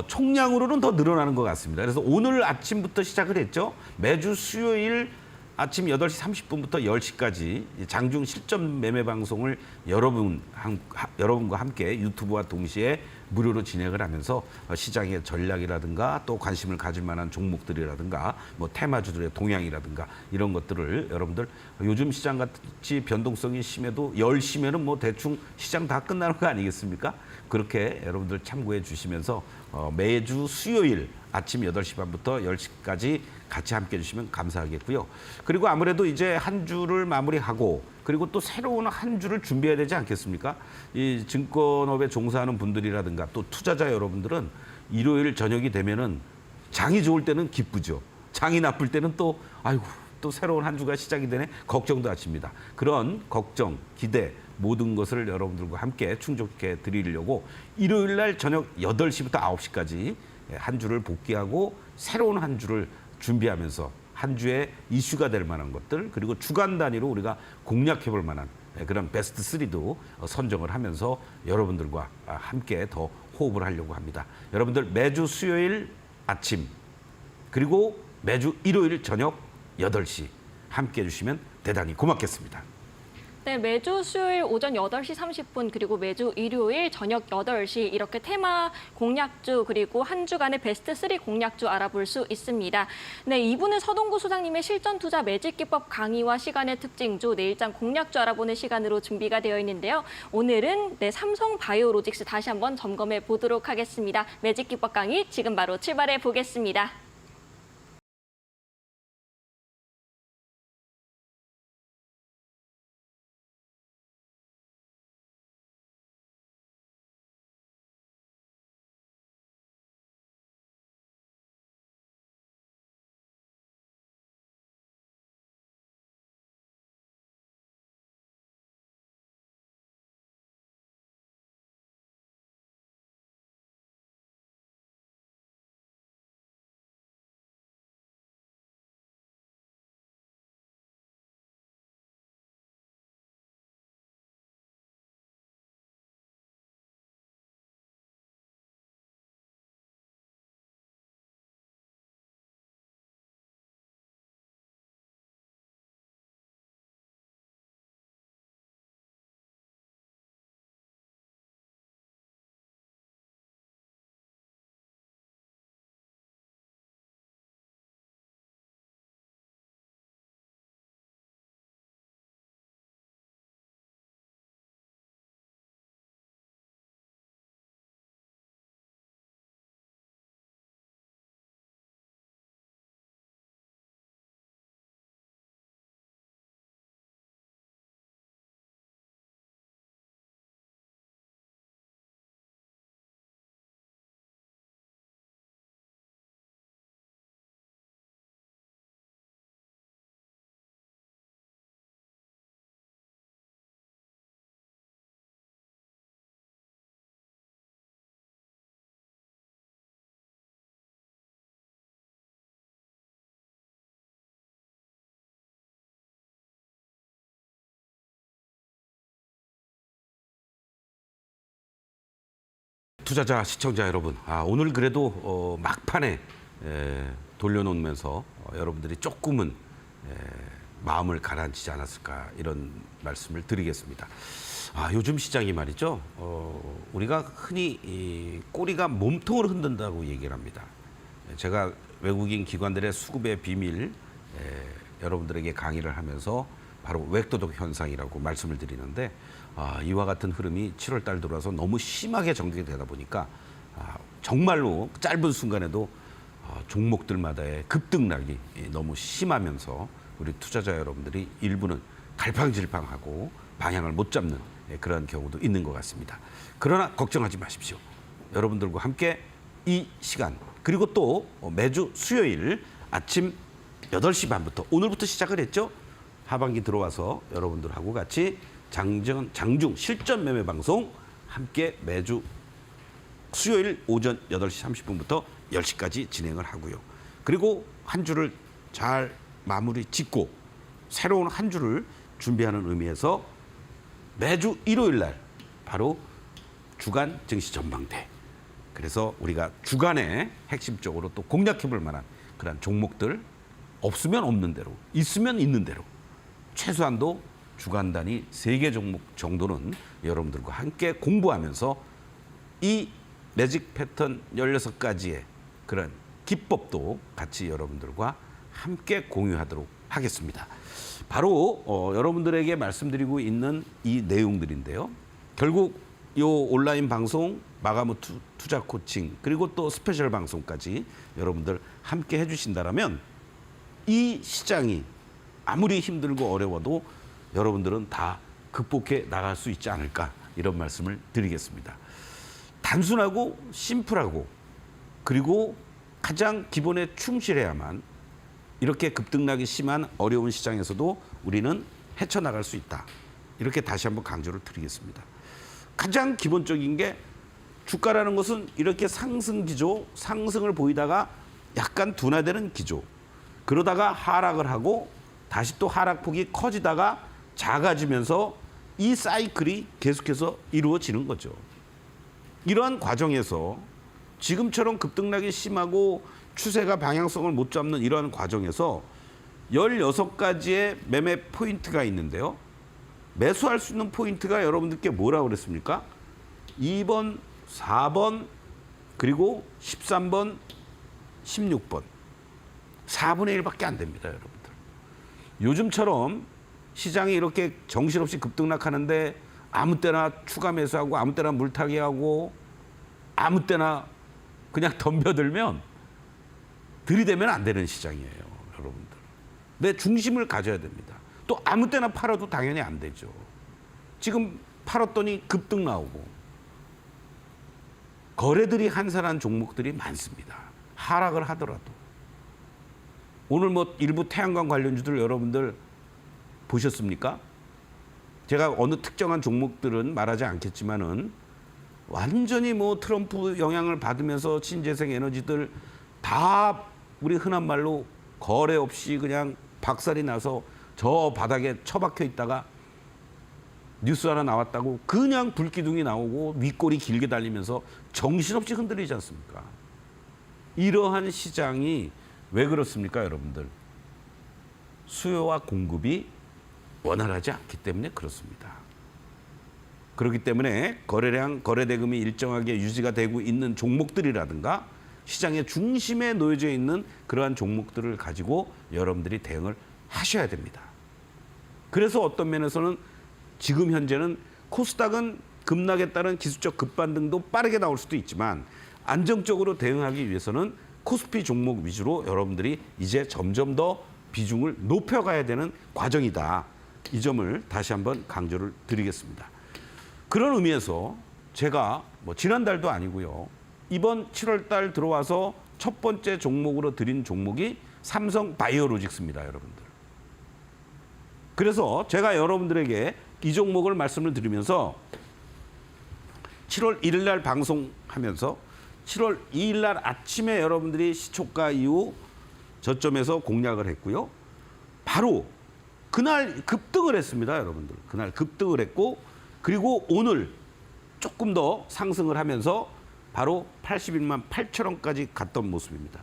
총량으로는 더 늘어나는 것 같습니다. 그래서 오늘 아침부터 시작을 했죠. 매주 수요일 아침 8시 30분부터 10시까지 장중 실전 매매 방송을 여러분과 함께 유튜브와 동시에 무료로 진행을 하면서 시장의 전략이라든가 또 관심을 가질 만한 종목들이라든가 테마주들의 동향이라든가 이런 것들을 여러분들 요즘 시장 같이 변동성이 심해도 10시면은 대충 시장 다 끝나는 거 아니겠습니까? 그렇게 여러분들 참고해 주시면서 매주 수요일 아침 8시 반부터 10시까지 같이 함께 해주시면 감사하겠고요. 그리고 아무래도 이제 한 주를 마무리하고 그리고 또 새로운 한 주를 준비해야 되지 않겠습니까? 이 증권업에 종사하는 분들이라든가 또 투자자 여러분들은 일요일 저녁이 되면은 장이 좋을 때는 기쁘죠. 장이 나쁠 때는 또 아이고 또 새로운 한 주가 시작이 되네 걱정도 하십니다. 그런 걱정, 기대 모든 것을 여러분들과 함께 충족해 드리려고 일요일 날 저녁 8시부터 9시까지 한 주를 복귀하고 새로운 한 주를 준비하면서 한 주에 이슈가 될 만한 것들 그리고 주간 단위로 우리가 공략해 볼 만한 그런 베스트 3도 선정을 하면서 여러분들과 함께 더 호흡을 하려고 합니다. 여러분들 매주 수요일 아침 그리고 매주 일요일 저녁 8시 함께 해주시면 대단히 고맙겠습니다.
네, 매주 수요일 오전 8시 30분 그리고 매주 일요일 저녁 8시 이렇게 테마 공략주 그리고 한 주간의 베스트 3 공략주 알아볼 수 있습니다. 네, 2부는 서동구 소장님의 실전 투자 매직기법 강의와 시간의 특징주 내일장 공략주 알아보는 시간으로 준비가 되어 있는데요. 오늘은 삼성 바이오로직스 다시 한번 점검해 보도록 하겠습니다. 매직기법 강의 지금 바로 출발해 보겠습니다.
투자자 시청자 여러분, 오늘 그래도 막판에 돌려놓으면서 여러분들이 조금은 마음을 가라앉히지 않았을까 이런 말씀을 드리겠습니다. 요즘 시장이 말이죠. 우리가 흔히 이 꼬리가 몸통을 흔든다고 얘기를 합니다. 제가 외국인 기관들의 수급의 비밀 여러분들에게 강의를 하면서 바로 웹도덕 현상이라고 말씀을 드리는데 이와 같은 흐름이 7월 달 들어와서 너무 심하게 전개되다 보니까 정말로 짧은 순간에도 종목들마다의 급등락이 너무 심하면서 우리 투자자 여러분들이 일부는 갈팡질팡하고 방향을 못 잡는 그런 경우도 있는 것 같습니다. 그러나 걱정하지 마십시오. 여러분들과 함께 이 시간 그리고 또 매주 수요일 아침 8시 반부터 오늘부터 시작을 했죠. 하반기 들어와서 여러분들하고 같이 장중 실전 매매 방송 함께 매주 수요일 오전 8시 30분부터 10시까지 진행을 하고요. 그리고 한 주를 잘 마무리 짓고 새로운 한 주를 준비하는 의미에서 매주 일요일 날 바로 주간 증시 전망대. 그래서 우리가 주간에 핵심적으로 또 공략해 볼 만한 그런 종목들 없으면 없는 대로, 있으면 있는 대로 최소한도 주간 단위 3개 종목 정도는 여러분들과 함께 공부하면서 이 매직 패턴 16가지의 그런 기법도 같이 여러분들과 함께 공유하도록 하겠습니다. 바로 여러분들에게 말씀드리고 있는 이 내용들인데요. 결국 이 온라인 방송, 마가무 투자 코칭, 그리고 또 스페셜 방송까지 여러분들 함께 해주신다면 이 시장이 아무리 힘들고 어려워도 여러분들은 다 극복해 나갈 수 있지 않을까 이런 말씀을 드리겠습니다. 단순하고 심플하고 그리고 가장 기본에 충실해야만 이렇게 급등락이 심한 어려운 시장에서도 우리는 헤쳐나갈 수 있다. 이렇게 다시 한번 강조를 드리겠습니다. 가장 기본적인 게 주가라는 것은 이렇게 상승 기조, 상승을 보이다가 약간 둔화되는 기조. 그러다가 하락을 하고 다시 또 하락폭이 커지다가 작아지면서 이 사이클이 계속해서 이루어지는 거죠. 이러한 과정에서 지금처럼 급등락이 심하고 추세가 방향성을 못 잡는 이러한 과정에서 16가지의 매매 포인트가 있는데요. 매수할 수 있는 포인트가 여러분들께 뭐라고 그랬습니까? 2번, 4번, 그리고 13번, 16번. 4분의 1밖에 안 됩니다, 여러분들. 요즘처럼 시장이 이렇게 정신없이 급등락하는데 아무 때나 추가 매수하고 아무 때나 물타기하고 아무 때나 그냥 덤벼들면 들이대면 안 되는 시장이에요, 여러분들. 내 중심을 가져야 됩니다. 또 아무 때나 팔아도 당연히 안 되죠. 지금 팔았더니 급등 나오고 거래들이 한산한 종목들이 많습니다. 하락을 하더라도. 오늘 뭐 일부 태양광 관련주들 여러분들 보셨습니까? 제가 어느 특정한 종목들은 말하지 않겠지만은 완전히 뭐 트럼프 영향을 받으면서 신재생 에너지들 다 우리 흔한 말로 거래 없이 그냥 박살이 나서 저 바닥에 처박혀 있다가 뉴스 하나 나왔다고 그냥 불기둥이 나오고 윗골이 길게 달리면서 정신없이 흔들리지 않습니까? 이러한 시장이 왜 그렇습니까, 여러분들? 수요와 공급이 원활하지 않기 때문에 그렇습니다. 그렇기 때문에 거래량, 거래대금이 일정하게 유지가 되고 있는 종목들이라든가 시장의 중심에 놓여져 있는 그러한 종목들을 가지고 여러분들이 대응을 하셔야 됩니다. 그래서 어떤 면에서는 지금 현재는 코스닥은 급락에 따른 기술적 급반등도 빠르게 나올 수도 있지만 안정적으로 대응하기 위해서는 코스피 종목 위주로 여러분들이 이제 점점 더 비중을 높여가야 되는 과정이다. 이 점을 다시 한번 강조를 드리겠습니다. 그런 의미에서 제가 뭐 지난달도 아니고요. 이번 7월 달 들어와서 첫 번째 종목으로 드린 종목이 삼성 바이오로직스입니다, 여러분들. 그래서 제가 여러분들에게 이 종목을 말씀을 드리면서 7월 1일 날 방송하면서 7월 2일 날 아침에 여러분들이 시초가 이후 저점에서 공략을 했고요. 바로 그날 급등을 했습니다, 여러분들. 그날 급등을 했고 그리고 오늘 조금 더 상승을 하면서 바로 81만 8천 원까지 갔던 모습입니다.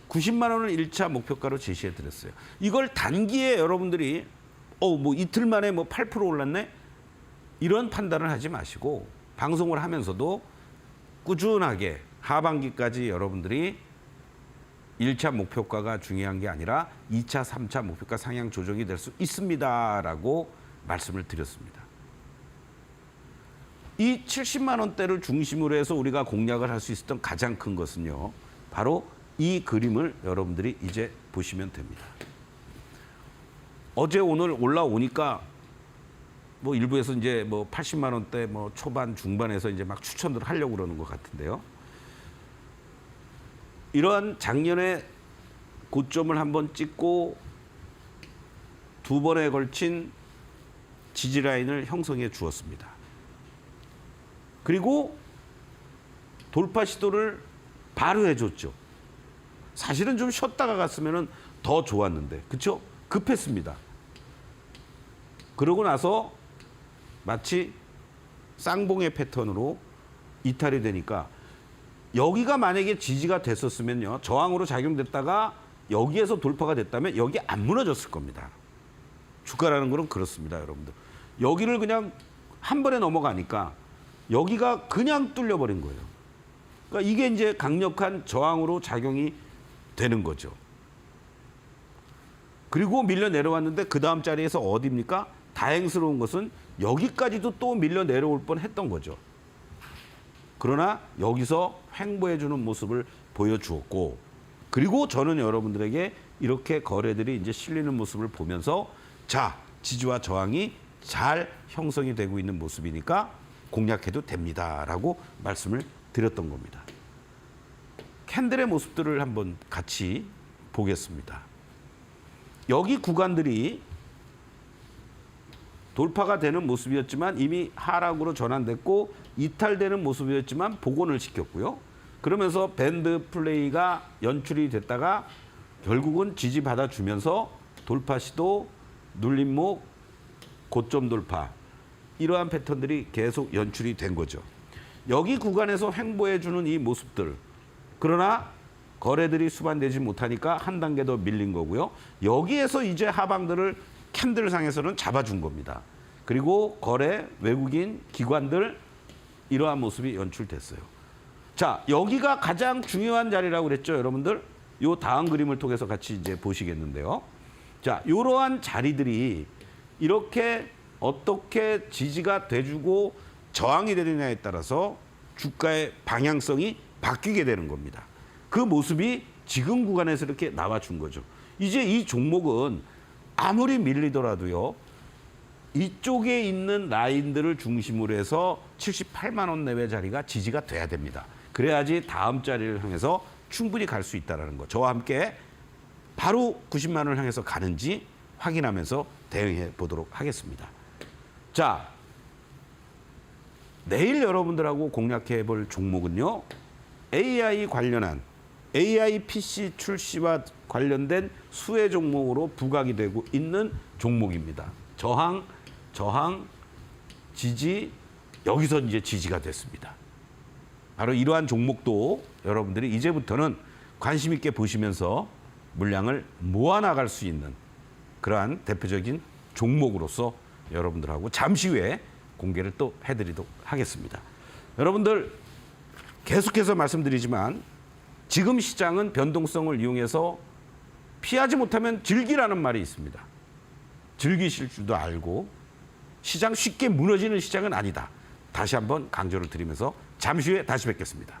90만 원을 1차 목표가로 제시해 드렸어요. 이걸 단기에 여러분들이 뭐 이틀 만에 뭐 8% 올랐네? 이런 판단을 하지 마시고 방송을 하면서도 꾸준하게 하반기까지 여러분들이 1차 목표가가 중요한 게 아니라 2차, 3차 목표가 상향 조정이 될 수 있습니다라고 말씀을 드렸습니다. 이 70만 원대를 중심으로 해서 우리가 공략을 할 수 있었던 가장 큰 것은요. 바로 이 그림을 여러분들이 이제 보시면 됩니다. 어제 오늘 올라오니까 뭐 일부에서 이제 뭐 80만 원대 뭐 초반 중반에서 이제 막 추천을 하려고 그러는 것 같은데요. 이러한 작년에 고점을 한번 찍고 두 번에 걸친 지지 라인을 형성해 주었습니다. 그리고 돌파 시도를 바로 해줬죠. 사실은 좀 쉬었다가 갔으면 더 좋았는데, 그렇죠? 급했습니다. 그러고 나서 마치 쌍봉의 패턴으로 이탈이 되니까 여기가 만약에 지지가 됐었으면요. 저항으로 작용됐다가 여기에서 돌파가 됐다면 여기 안 무너졌을 겁니다. 주가라는 거는 그렇습니다, 여러분들. 여기를 그냥 한 번에 넘어가니까 여기가 그냥 뚫려버린 거예요. 그러니까 이게 이제 강력한 저항으로 작용이 되는 거죠. 그리고 밀려 내려왔는데 그 다음 자리에서 어디입니까? 다행스러운 것은 여기까지도 또 밀려 내려올 뻔했던 거죠. 그러나 여기서 횡보해주는 모습을 보여주었고, 그리고 저는 여러분들에게 이렇게 거래들이 이제 실리는 모습을 보면서 자, 지지와 저항이 잘 형성이 되고 있는 모습이니까 공략해도 됩니다라고 말씀을 드렸던 겁니다. 캔들의 모습들을 한번 같이 보겠습니다. 여기 구간들이 돌파가 되는 모습이었지만 이미 하락으로 전환됐고 이탈되는 모습이었지만 복원을 시켰고요. 그러면서 밴드 플레이가 연출이 됐다가 결국은 지지받아주면서 돌파 시도, 눌림목, 고점 돌파 이러한 패턴들이 계속 연출이 된 거죠. 여기 구간에서 횡보해주는 이 모습들, 그러나 거래들이 수반되지 못하니까 한 단계 더 밀린 거고요. 여기에서 이제 하방들을 캔들상에서는 잡아준 겁니다. 그리고 거래, 외국인, 기관들 이러한 모습이 연출됐어요. 자, 여기가 가장 중요한 자리라고 그랬죠, 여러분들. 요 다음 그림을 통해서 같이 이제 보시겠는데요. 자, 이러한 자리들이 이렇게 어떻게 지지가 돼주고 저항이 되느냐에 따라서 주가의 방향성이 바뀌게 되는 겁니다. 그 모습이 지금 구간에서 이렇게 나와준 거죠. 이제 이 종목은 아무리 밀리더라도요. 이쪽에 있는 라인들을 중심으로 해서 78만 원 내외 자리가 지지가 돼야 됩니다. 그래야지 다음 자리를 향해서 충분히 갈 수 있다는 거. 저와 함께 바로 90만 원을 향해서 가는지 확인하면서 대응해 보도록 하겠습니다. 자, 내일 여러분들하고 공략해 볼 종목은요. AI 관련한 AI PC 출시와 관련된 수혜 종목으로 부각이 되고 있는 종목입니다. 저항, 지지, 여기서 이제 지지가 됐습니다. 바로 이러한 종목도 여러분들이 이제부터는 관심 있게 보시면서 물량을 모아나갈 수 있는 그러한 대표적인 종목으로서 여러분들하고 잠시 후에 공개를 또 해드리도록 하겠습니다. 여러분들 계속해서 말씀드리지만 지금 시장은 변동성을 이용해서 피하지 못하면 즐기라는 말이 있습니다. 즐기실 줄도 알고 시장 쉽게 무너지는 시장은 아니다. 다시 한번 강조를 드리면서 잠시 후에 다시 뵙겠습니다.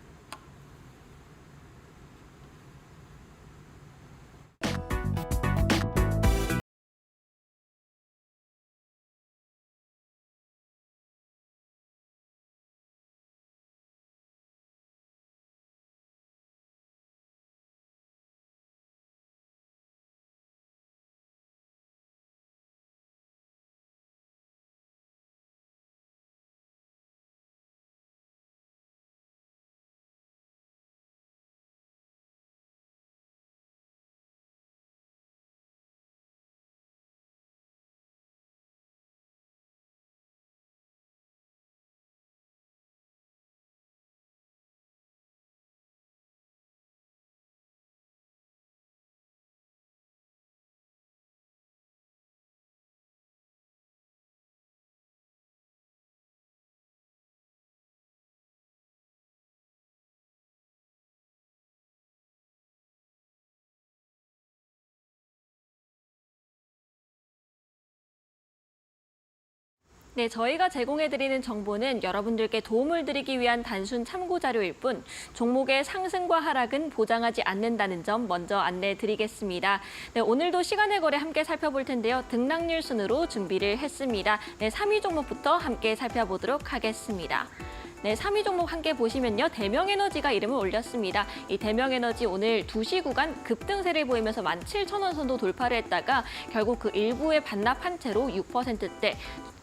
네, 저희가 제공해드리는 정보는 여러분들께 도움을 드리기 위한 단순 참고 자료일 뿐 종목의 상승과 하락은 보장하지 않는다는 점 먼저 안내드리겠습니다. 네, 오늘도 시간의 거래 함께 살펴볼 텐데요. 등락률 순으로 준비를 했습니다. 네, 3위 종목부터 함께 살펴보도록 하겠습니다. 네, 3위 종목 함께 보시면요. 대명에너지가 이름을 올렸습니다. 이 대명에너지 오늘 2시 구간 급등세를 보이면서 17,000원 선도 돌파를 했다가 결국 그 일부의 반납한 채로 6%대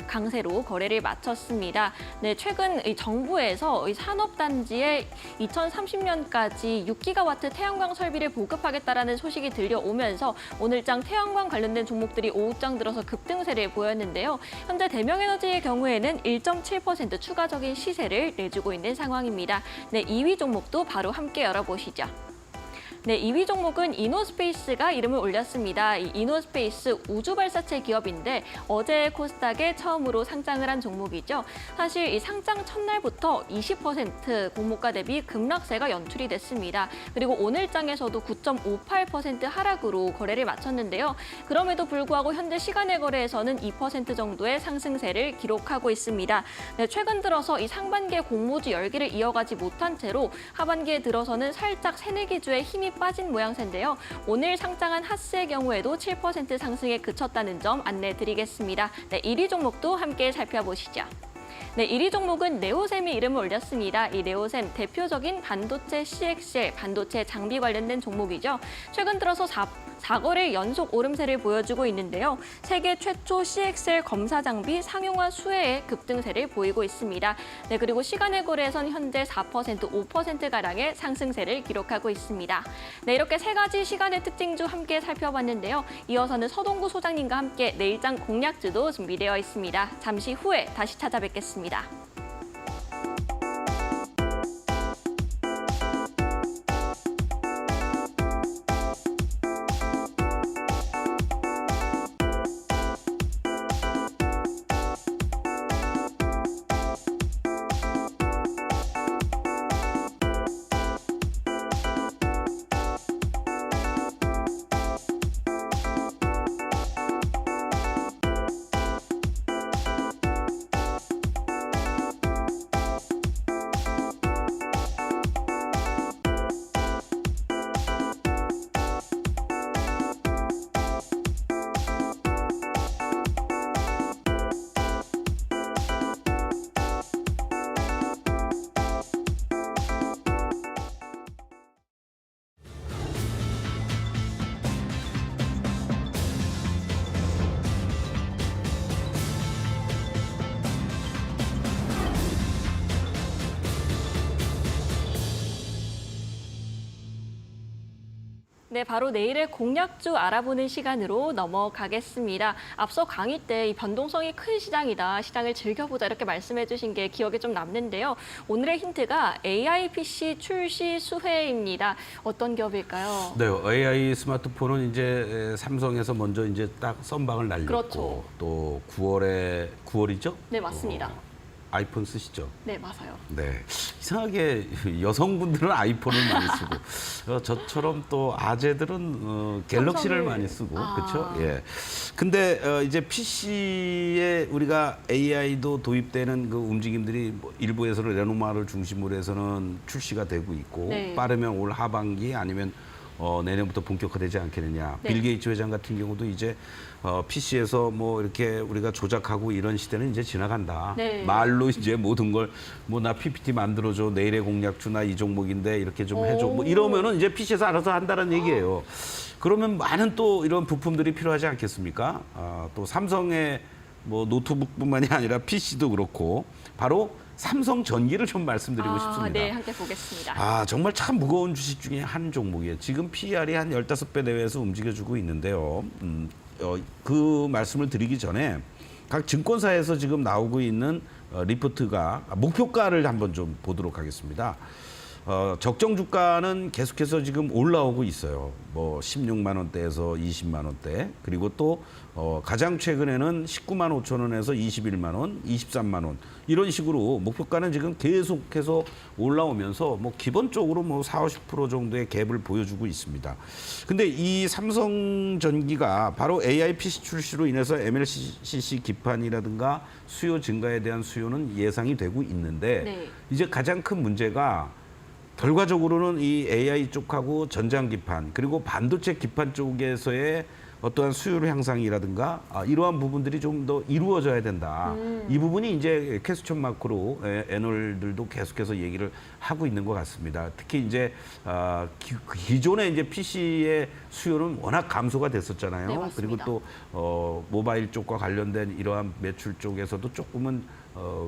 강세로 거래를 마쳤습니다. 네, 최근 이 정부에서 이 산업단지에 2030년까지 6기가와트 태양광 설비를 보급하겠다라는 소식이 들려오면서 오늘장 태양광 관련된 종목들이 오후장 들어서 급등세를 보였는데요. 현재 대명에너지의 경우에는 1.7% 추가적인 시세를 내주고 있는 상황입니다. 네, 2위 종목도 바로 함께 열어보시죠. 네, 2위 종목은 이노스페이스가 이름을 올렸습니다. 이 이노스페이스 우주발사체 기업인데 어제 코스닥에 처음으로 상장을 한 종목이죠. 사실 이 상장 첫날부터 20% 공모가 대비 급락세가 연출이 됐습니다. 그리고 오늘장에서도 9.58% 하락으로 거래를 마쳤는데요. 그럼에도 불구하고 현재 시간의 거래에서는 2% 정도의 상승세를 기록하고 있습니다. 네, 최근 들어서 이 상반기에 공모주 열기를 이어가지 못한 채로 하반기에 들어서는 살짝 새내기주의 힘이 빠진 모양새인데요. 오늘 상장한 하스의 경우에도 7% 상승에 그쳤다는 점 안내드리겠습니다. 네, 1위 종목도 함께 살펴보시죠. 네, 1위 종목은 네오셈이 이름을 올렸습니다. 이 네오셈 대표적인 반도체 CXL, 반도체 장비 관련된 종목이죠. 최근 들어서 4거래 연속 오름세를 보여주고 있는데요. 세계 최초 CXL 검사 장비 상용화 수혜의 급등세를 보이고 있습니다. 네, 그리고 시간의 거래에선 현재 4%, 5%가량의 상승세를 기록하고 있습니다. 네, 이렇게 세 가지 시간의 특징주 함께 살펴봤는데요. 이어서는 서동구 소장님과 함께 내일장 공략주도 준비되어 있습니다. 잠시 후에 다시 찾아뵙겠습니다. 네, 바로 내일의 공략주 알아보는 시간으로 넘어가겠습니다. 앞서 강의 때 이 변동성이 큰 시장이다, 시장을 즐겨보자 이렇게 말씀해 주신 게 기억에 좀 남는데요. 오늘의 힌트가 AI PC 출시 수혜입니다. 어떤 기업일까요?
네, AI 스마트폰은 이제 삼성에서 먼저 이제 딱 선방을 날렸고
그렇죠.
또 9월이죠?
네, 맞습니다.
아이폰 쓰시죠?
네, 맞아요.
네, 이상하게 여성분들은 아이폰을 많이 쓰고 저처럼 또 아재들은 갤럭시를 많이 쓰고 그렇죠? 예. 근데 이제 PC에 우리가 AI도 도입되는 그 움직임들이 뭐 일부에서는 레노마를 중심으로 해서는 출시가 되고 있고
네.
빠르면 올 하반기 아니면 내년부터 본격화되지 않겠느냐.
네.
빌 게이츠 회장 같은 경우도 이제 PC에서 뭐 이렇게 우리가 조작하고 이런 시대는 이제 지나간다.
네.
말로 이제 모든 걸 뭐 나 PPT 만들어줘, 내일의 공략주나 이 종목인데 이렇게 좀 해줘. 뭐 이러면은 이제 PC에서 알아서 한다는 얘기예요. 그러면 많은 또 이런 부품들이 필요하지 않겠습니까? 또 삼성의 뭐 노트북뿐만이 아니라 PC도 그렇고 바로 삼성 전기를 좀 말씀드리고 싶습니다.
네, 함께 보겠습니다.
정말 참 무거운 주식 중에 한 종목이에요. 지금 PER이 한 15배 내외에서 움직여주고 있는데요. 그 말씀을 드리기 전에 각 증권사에서 지금 나오고 있는 리포트가 목표가를 한번 좀 보도록 하겠습니다. 적정 주가는 계속해서 지금 올라오고 있어요. 뭐 16만 원대에서 20만 원대, 그리고 또 가장 최근에는 19만 5천 원에서 21만 원, 23만 원 이런 식으로 목표가는 지금 계속해서 올라오면서 뭐 기본적으로 뭐 40~50% 정도의 갭을 보여주고 있습니다. 근데 이 삼성전기가 바로 AI PC 출시로 인해서 MLCC 기판이라든가 수요 증가에 대한 수요는 예상이 되고 있는데
네.
이제 가장 큰 문제가 결과적으로는 이 AI 쪽하고 전장기판 그리고 반도체 기판 쪽에서의 어떠한 수요 향상이라든가 이러한 부분들이 좀 더 이루어져야 된다. 이 부분이 이제 퀘스천 마크로 애널들도 계속해서 얘기를 하고 있는 것 같습니다. 특히 이제 기존에 이제 PC의 수요는 워낙 감소가 됐었잖아요.
네, 맞습니다.
그리고 또 모바일 쪽과 관련된 이러한 매출 쪽에서도 조금은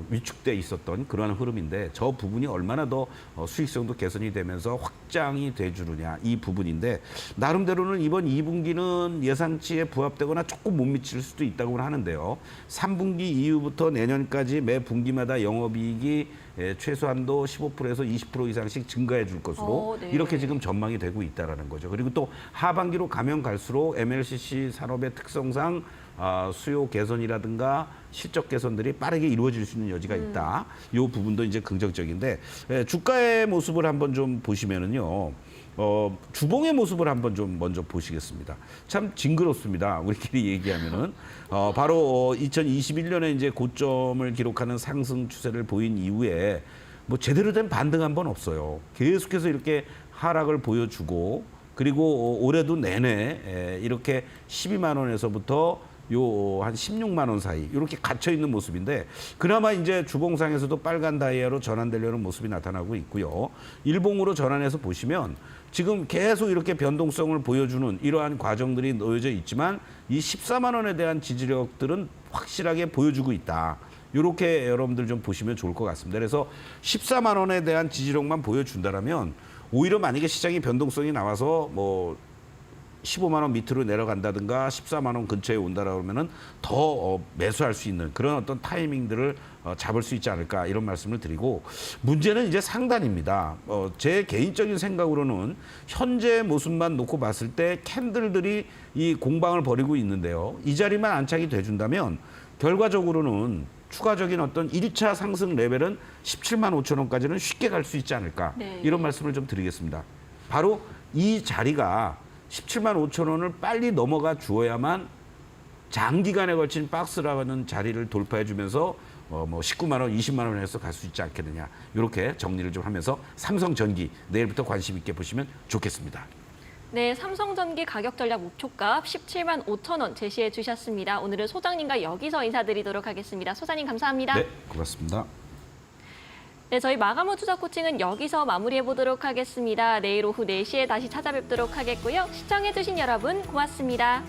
위축돼 있었던 그러한 흐름인데 저 부분이 얼마나 더 수익성도 개선이 되면서 확장이 돼주느냐 이 부분인데 나름대로는 이번 2분기는 예상치에 부합되거나 조금 못 미칠 수도 있다고 하는데요. 3분기 이후부터 내년까지 매 분기마다 영업이익이 최소한도 15%에서 20% 이상씩 증가해 줄 것으로
네.
이렇게 지금 전망이 되고 있다라는 거죠. 그리고 또 하반기로 가면 갈수록 MLCC 산업의 특성상 수요 개선이라든가 실적 개선들이 빠르게 이루어질 수 있는 여지가 있다. 이 부분도 이제 긍정적인데 주가의 모습을 한번 좀 보시면은요. 주봉의 모습을 한번 좀 먼저 보시겠습니다. 참 징그럽습니다. 우리끼리 얘기하면은 바로 2021년에 이제 고점을 기록하는 상승 추세를 보인 이후에 뭐 제대로 된 반등 한 번 없어요. 계속해서 이렇게 하락을 보여주고 그리고 올해도 내내 이렇게 12만 원에서부터 요 한 16만 원 사이 이렇게 갇혀 있는 모습인데 그나마 이제 주봉상에서도 빨간 다이아로 전환되려는 모습이 나타나고 있고요. 일봉으로 전환해서 보시면 지금 계속 이렇게 변동성을 보여주는 이러한 과정들이 놓여져 있지만 이 14만 원에 대한 지지력들은 확실하게 보여주고 있다. 이렇게 여러분들 좀 보시면 좋을 것 같습니다. 그래서 14만 원에 대한 지지력만 보여준다라면 오히려 만약에 시장이 변동성이 나와서 뭐 15만 원 밑으로 내려간다든가 14만 원 근처에 온다라고 하면은 더 매수할 수 있는 그런 어떤 타이밍들을 잡을 수 있지 않을까 이런 말씀을 드리고 문제는 이제 상단입니다. 제 개인적인 생각으로는 현재 모습만 놓고 봤을 때 캔들들이 이 공방을 벌이고 있는데요. 이 자리만 안착이 돼준다면 결과적으로는 추가적인 어떤 1차 상승 레벨은 17만 5천 원까지는 쉽게 갈 수 있지 않을까
네.
이런 말씀을 좀 드리겠습니다. 바로 이 자리가 17만 5천 원을 빨리 넘어가 주어야만 장기간에 걸친 박스라는 자리를 돌파해 주면서 뭐 19만 원, 20만 원에서 갈 수 있지 않겠느냐. 이렇게 정리를 좀 하면서 삼성전기 내일부터 관심 있게 보시면 좋겠습니다.
네, 삼성전기 가격 전략 목표가 17만 5천 원 제시해 주셨습니다. 오늘은 소장님과 여기서 인사드리도록 하겠습니다. 소장님 감사합니다.
네, 고맙습니다.
네, 저희 마감 후 투자 코칭은 여기서 마무리해 보도록 하겠습니다. 내일 오후 4시에 다시 찾아뵙도록 하겠고요. 시청해 주신 여러분 고맙습니다.